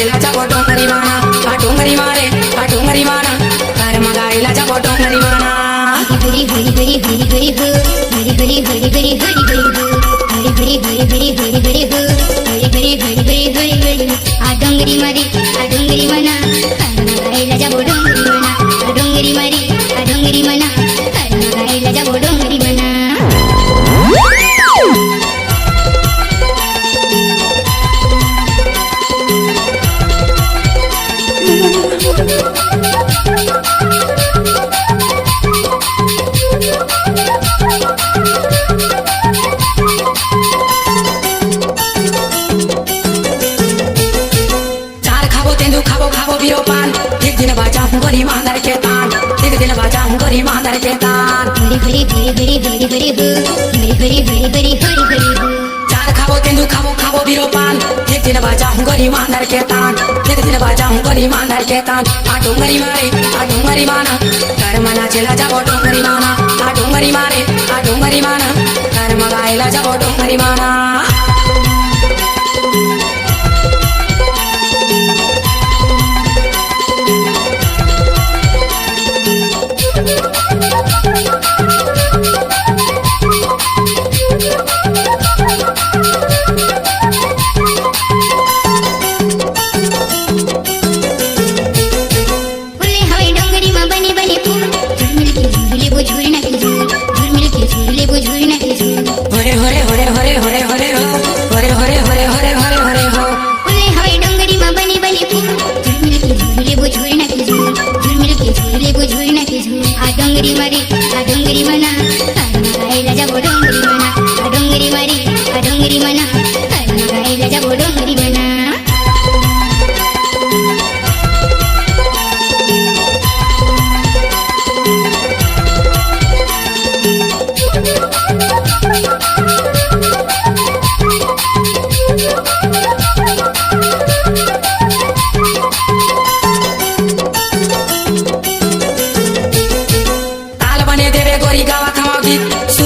नाचेला जाबो डोंगरी माना आ डोंगरी मारे आ डोंगरी माना कर्म गायला जाबो डोंगरी माना हरी हरी हरी हरी हरी हो हरी हरी हरी हरी हरी हरी हो हरी हरी हरी हरी हरी हरी हो हरी हरी हरी हरी हरी हरी आ डोंगरी मारी आ डोंगरी मना कर्म गायला जाबो डोंगरी मना आ डोंगरी मारी आ डोंगरी मना कर्म गायला जाबो डोंगरी मना एक दिन बाजाऊं गरी मांदर के तान एक दिन बाजाऊं गरी मांदर के तान हरी हरी हरी हरी हरी हरी हो हरी हरी हरी हरी हरी हरी हो चार खाबो तेंदु खाबो खाबो बिरो पान एक दिन बाजाऊं गरी मांदर के तान एक दिन बाजाऊं गरी मांदर के तान आ डोंगरी मारे आ डोंगरी माना कर्म नाचेला जाबो डोंगरी माना आ डोंगरी मारे आ डोंगरी माना कर्म गायला जाबो डोंगरी माना हरे हरे हरे हरे हरे हरे हो हरे हरे हरे हरे हरे हरे हो उले हवे डोंगरी मा बनी बनी फूल झुरमिल के झुरले बुझुरी ना के झुर झुरमिल के झुरले बुझुरी ना के झुर आ डोंगरी मारी आ डोंगरी मना कर्म गायला जाबो डोंगरी मना आ डोंगरी मारी आ डोंगरी मना कर्म गायला जाबो डोंगरी मना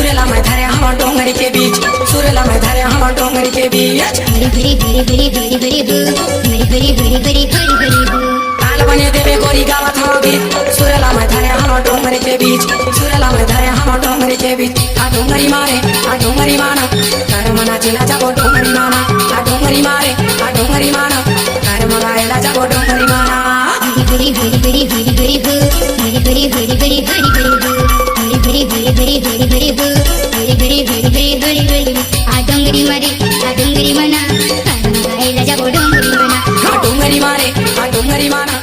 डोंगरी के बीच सुरला में धरे हम डोंगरी के बीच हरी हरी हरी हरी हरी हरी हो हरी हरी हरी हरी हरी हरी हो ताल बने देवे गोरी गावत हम गीत सुरला में धरे हम डोंगरी के बीच सुरला में धरे हम डोंगरी के बीच आ डोंगरी मारे आ डोंगरी माना कर्म नाचेला जाबो डोंगरी माना आ डोंगरी मारे आ डोंगरी माना कर्म गायला जाबो डोंगरी माना हरी हरी हरी हरी हरी हो हरी हरी हरी हरी हरी हरी हो हरी हरी हरी हरी हरी हरी हो हरी हरी हरी हरी हरी हरी आ डोंगरी मारी आ डोंगरी मना कर्म गायला जाबो डोंगरी मना आ डोंगरी मारे आ डोंगरी माना